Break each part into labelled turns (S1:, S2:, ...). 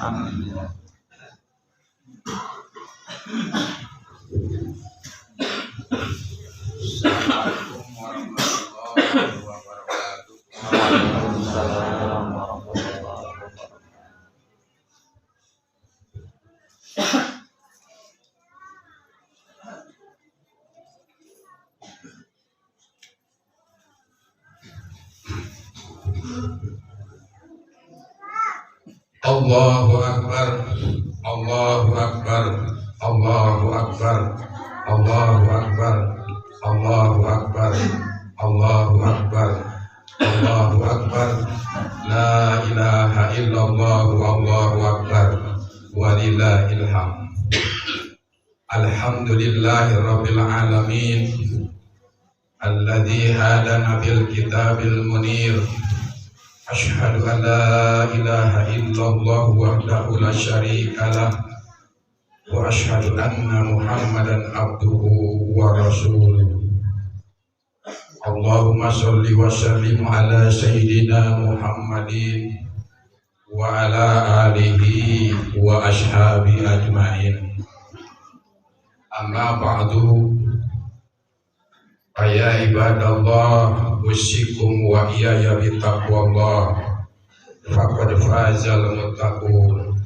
S1: Amin. Assalamualaikum warahmatullahi wabarakatuh.
S2: Waalaikumsalam warahmatullahi wabarakatuh.
S1: Allahu Akbar, Allahu Akbar, Allahu Akbar, Allahu Akbar, Allahu Akbar, Allahu Akbar, Allahu Akbar, La ilaha illallah, Allahu Akbar, walillahil hamd. Alhamdulillahi rabbil alamin, alladzi hadana bil kitabil munir. Asyhadu an la ilaha illallah wahdahu la syarika lah wa asyhadu anna Muhammadan abduhu wa rasuluh. Allahumma sholli wa sallim ala sayyidina Muhammadin wa ala alihi wa ashabi ajmain. Amma ba'du, ya ibadallah, usikum wa iyaya bitaqwallah, faqad fazal muttaqun.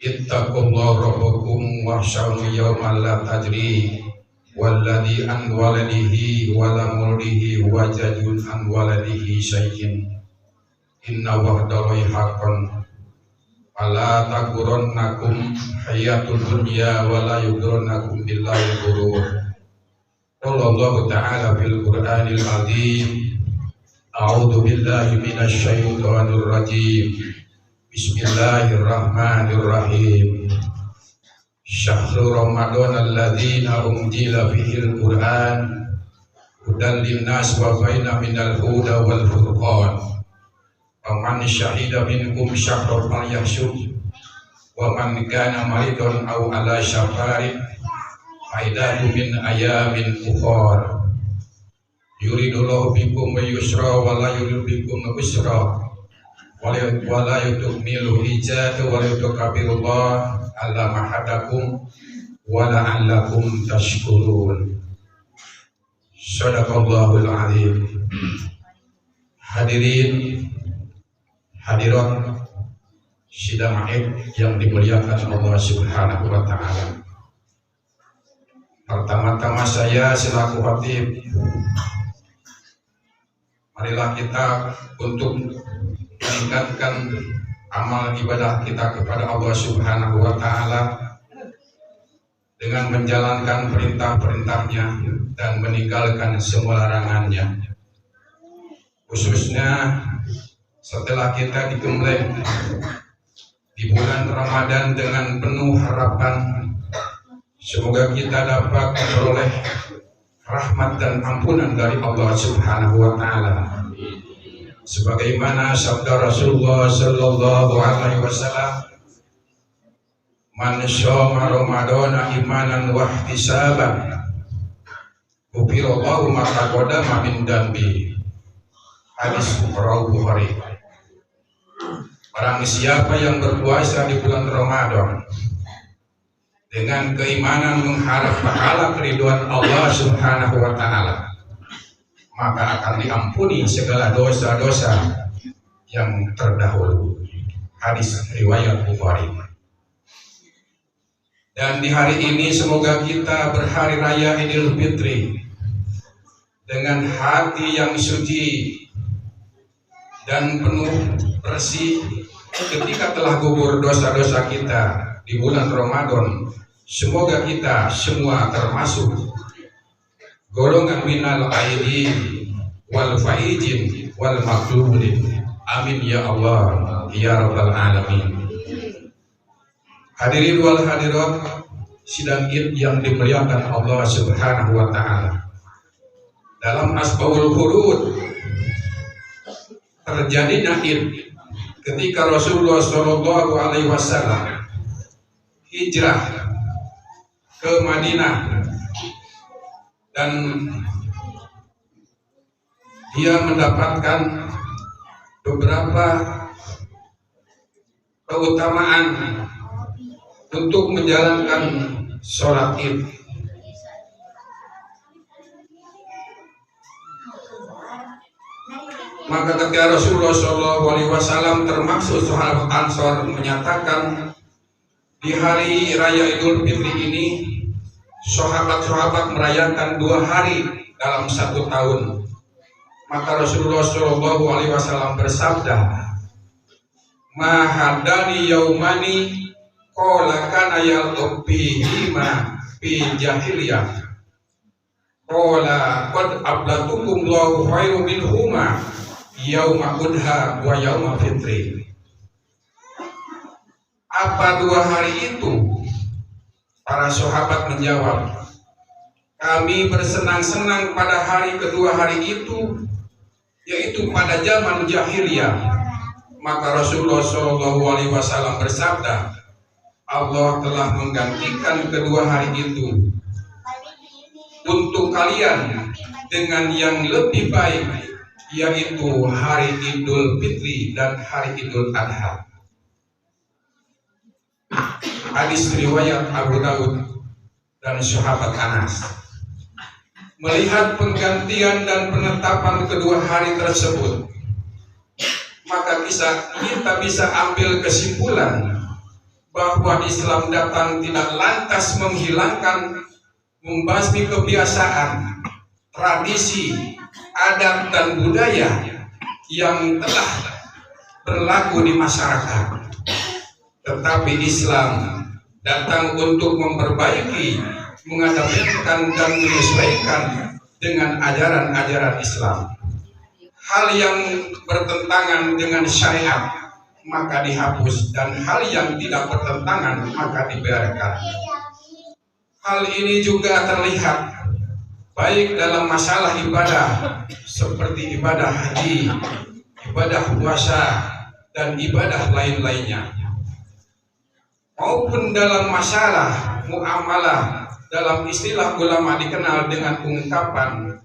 S1: Ittaqullaha rabbakum wahsya'u yawman la tajri walladhi an waladihi wala murdihi wajajun an waladihi syai'in. Inna wa'dallahi haqqan fala taghurrannakum hayatud dunya wala yughrannakum billahi ghurur. Qala Allah Ta'ala fil Qur'anil Azim, A'udzu billahi minasy syaithanir rajim. Bismillahirrahmanirrahim. Syahrul Ramadan alladzina unzila fihil Qur'an hudan linnas wa baina minal huda wal furqan. Faman syahida minkum syahra falyahsud wa man kana maridun aw ala safarin faidatu min ayamin ukhar. Yuridullahu bikum yusra wa la yuridu bikum usra wa la yutukmilu hijata wa la yutukabirullah ala mahadakum wa la'allakum tashkurun. Sadaqallahul azim. Hadirin hadirat sidang Id yang dimuliakan Allah Subhanahu wa taala. Pertama-tama saya selaku khatib, marilah kita untuk meningkatkan amal ibadah kita kepada Allah Subhanahu wa taala dengan menjalankan perintah-perintahnya dan meninggalkan semua larangannya. Khususnya setelah kita digembleng di bulan Ramadan dengan penuh harapan, semoga kita dapat memperoleh rahmat dan ampunan dari Allah Subhanahu wa taala. Sebagaimana sabda Rasulullah sallallahu alaihi wasallam, "Man syoma Ramadana imanan wa ihtisaban, ghufirallahu ma taqaddama min dambi." Hadis riwayat Bukhari. Barang siapa yang berpuasa di bulan Ramadan dengan keimanan mengharap pahala keridhaan Allah Subhanahu wa taala, maka akan diampuni segala dosa-dosa yang terdahulu. Hadis riwayat Bukhari. Dan di hari ini semoga kita berhari raya Idul Fitri dengan hati yang suci dan penuh bersih ketika telah gugur dosa-dosa kita di bulan Ramadan. Semoga kita semua termasuk golongan minal aidin wal faizin wal maghfurun. Amin ya Allah ya rabbal alamin. Hadirin wal hadirat sidang Id yang dimuliakan Allah Subhanahu wa taala. Dalam Asbaul Furud terjadinya Id ketika Rasulullah sallallahu alaihi wasallam hijrah ke Madinah dan dia mendapatkan beberapa keutamaan untuk menjalankan sholat Id. Maka ketika Rasulullah SAW termasuk sahabat Ansor menyatakan di hari raya Idul Fitri ini sahabat-sahabat merayakan 2 hari dalam 1 tahun. Maka Rasulullah SAW bersabda, "Ma hadani yaumani qala kana yalqabihima fi jahiliyah qala qad ablatukum Allahu khairu minhuma yauma udha wa yauma fitri." Apa 2 hari itu? Para sahabat menjawab, kami bersenang-senang pada hari kedua hari itu, yaitu pada zaman jahiliyah. Maka Rasulullah SAW bersabda, Allah telah menggantikan kedua hari itu untuk kalian dengan yang lebih baik, yaitu hari Idul Fitri dan hari Idul Adha. Hadis riwayat Abu Daud dan sahabat Anas. Melihat penggantian dan penetapan kedua hari tersebut, maka kita bisa ambil kesimpulan bahwa Islam datang tidak lantas menghilangkan, membasmi kebiasaan, tradisi, adat dan budaya yang telah berlaku di masyarakat. Tetapi Islam datang untuk memperbaiki, mengadaptasikan dan menyesuaikan dengan ajaran-ajaran Islam. Hal yang bertentangan dengan syariat maka dihapus, dan hal yang tidak bertentangan maka dibiarkan. Hal ini juga terlihat baik dalam masalah ibadah seperti ibadah haji, ibadah puasa, dan ibadah lain-lainnya, maupun dalam masalah muamalah. Dalam istilah ulama dikenal dengan ungkapan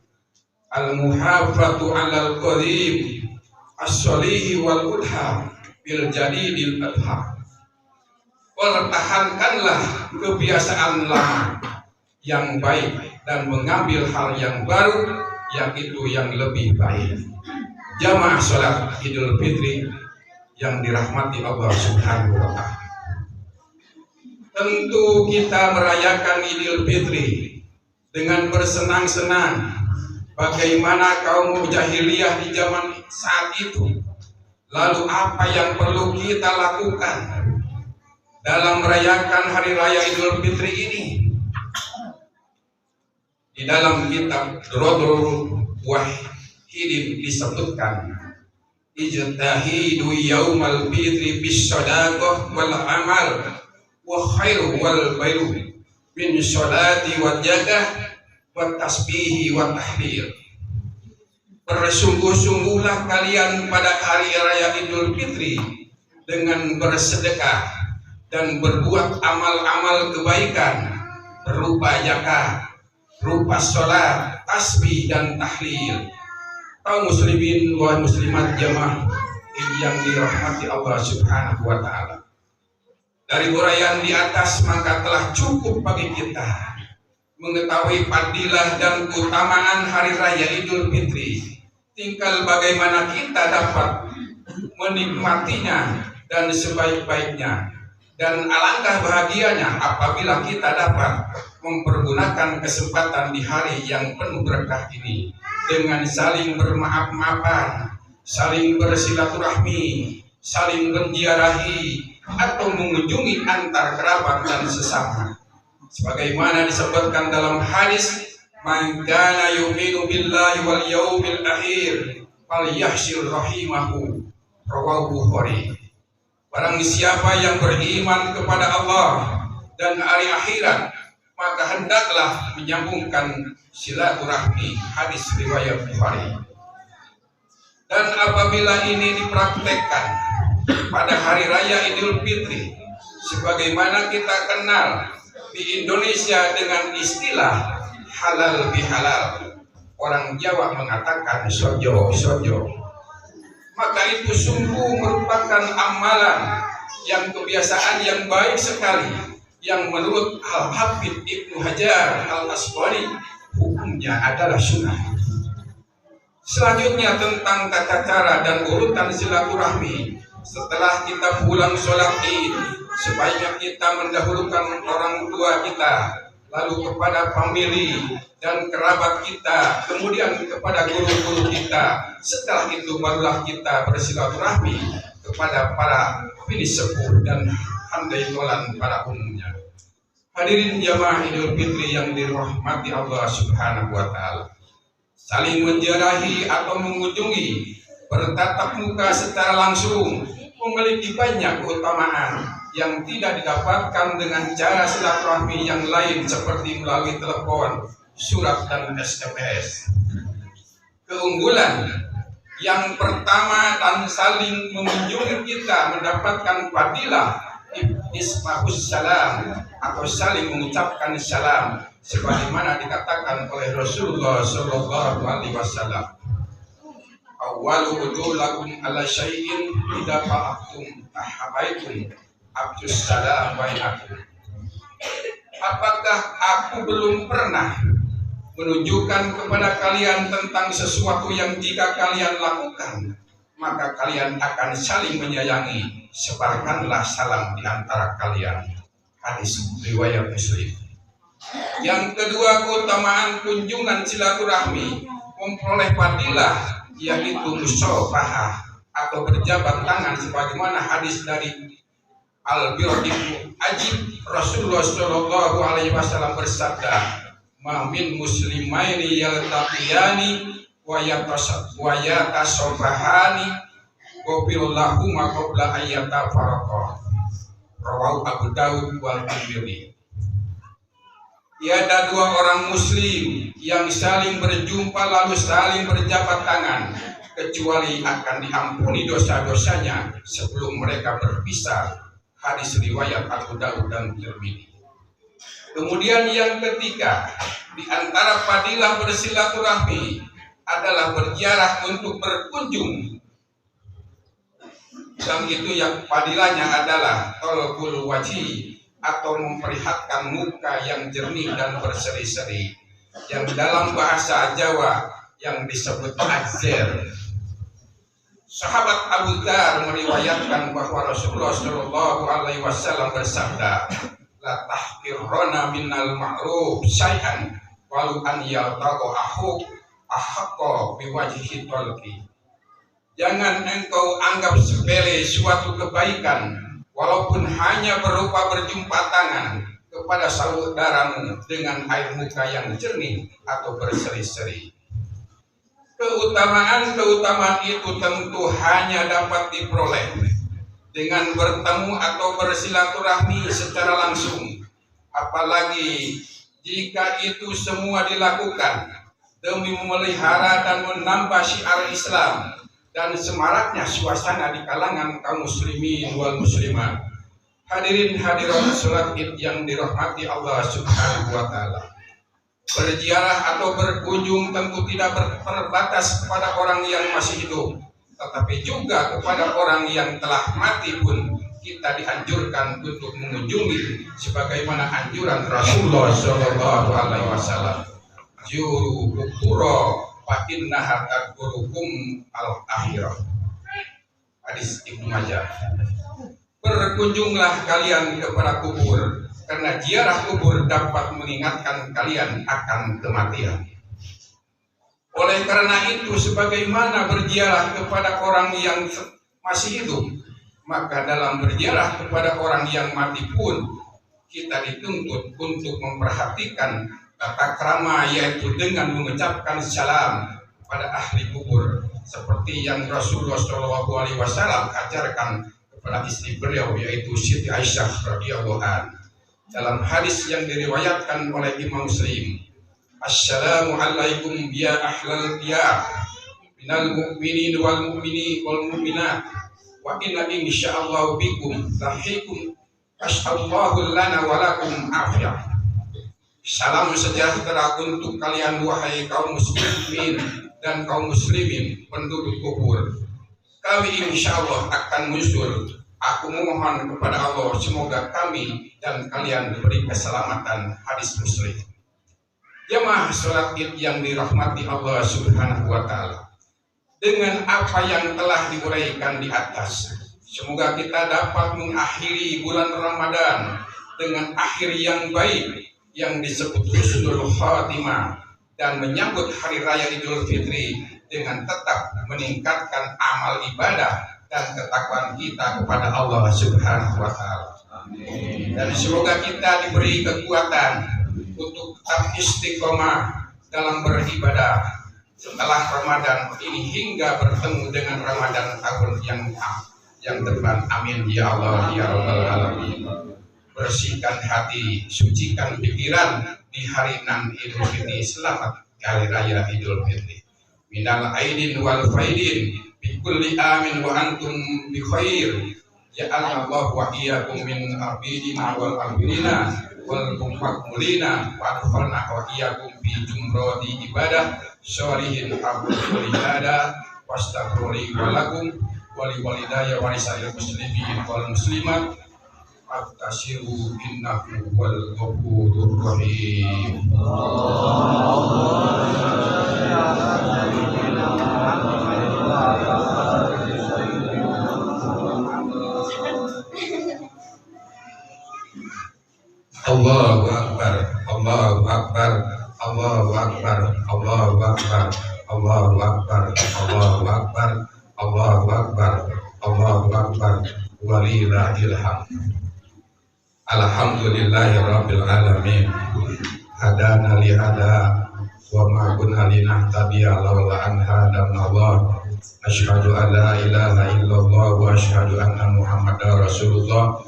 S1: al-muhafatu 'alal qarib as-solihi wal udha bil jadidil adha. Pertahankanlah kebiasaan lama yang baik dan mengambil hal yang baru, yaitu yang lebih baik. Jamaah sholat Idul Fitri yang dirahmati Allah Subhanahu wa Ta'ala. Tentu kita merayakan Idul Fitri dengan bersenang-senang. Bagaimana kaum jahiliyah di zaman saat itu? Lalu apa yang perlu kita lakukan dalam merayakan hari raya Idul Fitri ini? Di dalam kitab Radul Wahidin disebutkan, ijtahidu yaumal fitri bis sadaqah wal amal wa khairu wal bairu min sholati wa jadah wa tasbihi wa tahlil. Bersungguh-sungguhlah kalian pada hari raya Idul Fitri dengan bersedekah dan berbuat amal-amal kebaikan berupa zakat, berupa sholat, tasbih dan tahlil. Kaum muslimin wa muslimat jamaah yang dirahmati Allah Subhanahu wa Ta'ala. Dari uraian di atas maka telah cukup bagi kita mengetahui fadilah dan keutamaan hari raya Idul Fitri. Tinggal bagaimana kita dapat menikmatinya dan sebaik-baiknya. Dan alangkah bahagianya apabila kita dapat mempergunakan kesempatan di hari yang penuh berkah ini dengan saling bermaaf-maafan, saling bersilaturahmi, saling menziarahi atau mengunjungi antar kerabat dan sesama. Sebagaimana disebutkan dalam hadis, "Man kana yu'minu billahi wal yaumil akhir falyahshir rahimahu." Rawahu Bukhari. Barang siapa yang beriman kepada Allah dan hari akhirat, maka hendaklah menyambungkan silaturahmi. Hadis riwayat Bukhari. Dan apabila ini dipraktekkan pada hari raya Idul Fitri, sebagaimana kita kenal di Indonesia dengan istilah halal bihalal, orang Jawa mengatakan sojo, maka itu sungguh merupakan amalan yang kebiasaan yang baik sekali, yang menurut Al-Hafidz Ibnu Hajar Al-Asqalani hukumnya adalah sunnah. Selanjutnya tentang tata cara dan urutan silaturahmi. Setelah kita pulang sholat Id, sebaiknya kita mendahulukan orang tua kita, lalu kepada famili dan kerabat kita, kemudian kepada guru-guru kita. Setelah itu barulah kita bersilaturahmi kepada para bini sepuh dan handai tolan pada umumnya. Hadirin jamaah Idul Fitri yang dirahmati Allah Subhanahu wa taala. Saling menziarahi atau mengunjungi, bertatap muka secara langsung memiliki banyak keutamaan yang tidak didapatkan dengan cara silaturahmi yang lain seperti melalui telepon, surat, dan SMS. Keunggulan yang pertama dan saling mengunjungi kita mendapatkan fadilah isma'us salam atau saling mengucapkan salam sebagaimana dikatakan oleh Rasulullah sallallahu alaihi wasallam. Awwalu udulakum ala syai'in idza fa'atum tahabaitum abdus salam bainakum. Apakah aku belum pernah menunjukkan kepada kalian tentang sesuatu yang jika kalian lakukan maka kalian akan saling menyayangi, sebarkanlah salam di antara kalian. Hadis riwayat Muslim. Yang kedua, keutamaan kunjungan silaturahmi memperoleh fadilah yaitu musyafahah atau berjabat tangan sebagaimana hadis dari Al-Bir Ibnu Ajib. Rasulullah sallallahu alaihi wasallam bersabda, "Ma min muslimaini yaltaqiyani wa yatasafahani ghafirallahu ma qabla ayyatafaraqah." Rawahu Abu Dawud wal Tirmidzi. Tiada dua orang muslim yang saling berjumpa lalu saling berjabat tangan kecuali akan diampuni dosa-dosanya sebelum mereka berpisah. Hadis riwayat Abu Dawud dan Tirmidzi. Kemudian yang ketiga, di antara fadilah bersilaturahmi adalah berziarah untuk berkunjung. Dan itu yang fadilahnya adalah talqul wajhi atau memperlihatkan muka yang jernih dan berseri-seri, yang dalam bahasa Jawa yang disebut azzer. Sahabat Abu Dzar meriwayatkan bahwa Rasulullah Shallallahu Alaihi Wasallam bersabda, "La tahqirrona minal ma'ruf syai'an walau an yaltaqo ahaqqa biwajhi talqi." Jangan engkau anggap sepele suatu kebaikan walaupun hanya berupa berjumpa tangan kepada saudaramu dengan air muka yang jernih atau berseri-seri. Keutamaan itu tentu hanya dapat diperoleh dengan bertemu atau bersilaturahmi secara langsung. Apalagi jika itu semua dilakukan demi memelihara dan menambah syiar Islam dan semaraknya suasana di kalangan kaum muslimin wal muslimat. Hadirin hadirat salat Id yang dirahmati Allah Subhanahu wa taala. Berziarah atau berkunjung tentu tidak terbatas kepada orang yang masih hidup, tetapi juga kepada orang yang telah mati pun kita dianjurkan untuk mengunjungi sebagaimana anjuran Rasulullah sallallahu alaihi wasallam. Juru kubura fa innaha tadkurukum al-akhirah. Hadis Ibnu Majah. Berkunjunglah kalian kepada kubur, karena ziarah kubur dapat mengingatkan kalian akan kematian. Oleh karena itu, sebagaimana berziarah kepada orang yang masih hidup, maka dalam berziarah kepada orang yang mati pun kita dituntut untuk memperhatikan tata krama, yaitu dengan mengucapkan salam pada ahli kubur, seperti yang Rasulullah SAW ajarkan kepada istri beliau, yaitu Siti Aisyah radhiyallahu anha. Dalam hadis yang diriwayatkan oleh Imam Muslim, "Assalamu alaikum ya ahlal diyar minal mu'minin wal mu'minat wa inna insyaallah bikum lahikum as'allahu lana wa lakum afiyah." Salam sejahtera untuk kalian wahai kaum muslimin dan kaum muslimin penduduk kubur. Kami insyaallah akan muncul Aku memohon kepada Allah semoga kami dan kalian diberi keselamatan. Hadis Muslim. Jamaah sholat Id yang dirahmati Allah Subhanahu wa Ta'ala, dengan apa yang telah diuraikan di atas, semoga kita dapat mengakhiri bulan Ramadan dengan akhir yang baik yang disebut husnul khatimah, dan menyambut hari raya Idul Fitri dengan tetap meningkatkan amal ibadah dan ketakwaan kita kepada Allah Subhanahu wa Ta'ala. Dan semoga kita diberi kekuatan untuk tetap istiqomah dalam beribadah setelah Ramadan ini hingga bertemu dengan Ramadan tahun yang depan. Amin ya Allah ya Rabbal Alamin. Bersihkan hati, sucikan pikiran di hari 6 Idul Fitri. Selamat hari raya Idul Fitri. Minal aidin wal faidin bi kulli amin wa antum bi khair. Ja'alallahu wa iyyakum min abidina wal abidina wal mumakmulina wa adkhalna wa iyyakum bi jumrati ibadah syarihin abul ibadah wastaghfiri wa lakum wa li walidayya wa lisa'il muslimin wal muslimat Abtasiru innahu wal ghafurur rahim. Allahu Akbar, Allahu Akbar, Allahu Akbar, Allahu Akbar, Allahu Akbar, Allahu Akbar, Allahu Akbar, Allahu Akbar, walillahil hamd. Alhamdulillahi rabbil alamin. Hadana li hada wa ma kunna linahtadiya laula an hadana Allah. Asyhadu an la ilaha illallah wa asyhadu anna Muhammadar Rasulullah.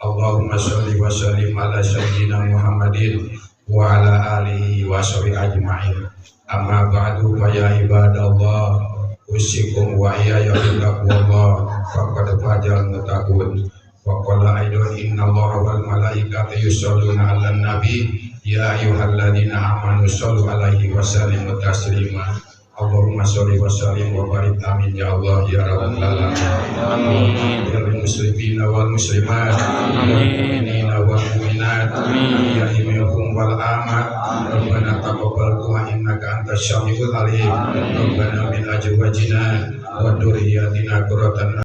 S1: Allahumma sholli wa sallim ala sayyidina Muhammadin wa ala alihi wa sahbihi ajma'in. Amma ba'du fa ya ibadallah, usikum wa iyaya bittaqwallah faqad fajal muttaqun. Wa qala aidan innallaha wal malaikata yusholluna 'alan nabi ya ayyuhalladzina amanu shollu 'alaihi wa sallimu taslima. Allahumma sholli wa sallim wa barik amin ya Allah ya rabbal alamin. Amin. Ya muslimin wal muslimat, amin. Wal mu'minat, amin. Ya minkum wal amat, Rabbana taqabbal du'a innaka antas samiul alim. Rabbana min azwajina wa dhurriyyatina qurratan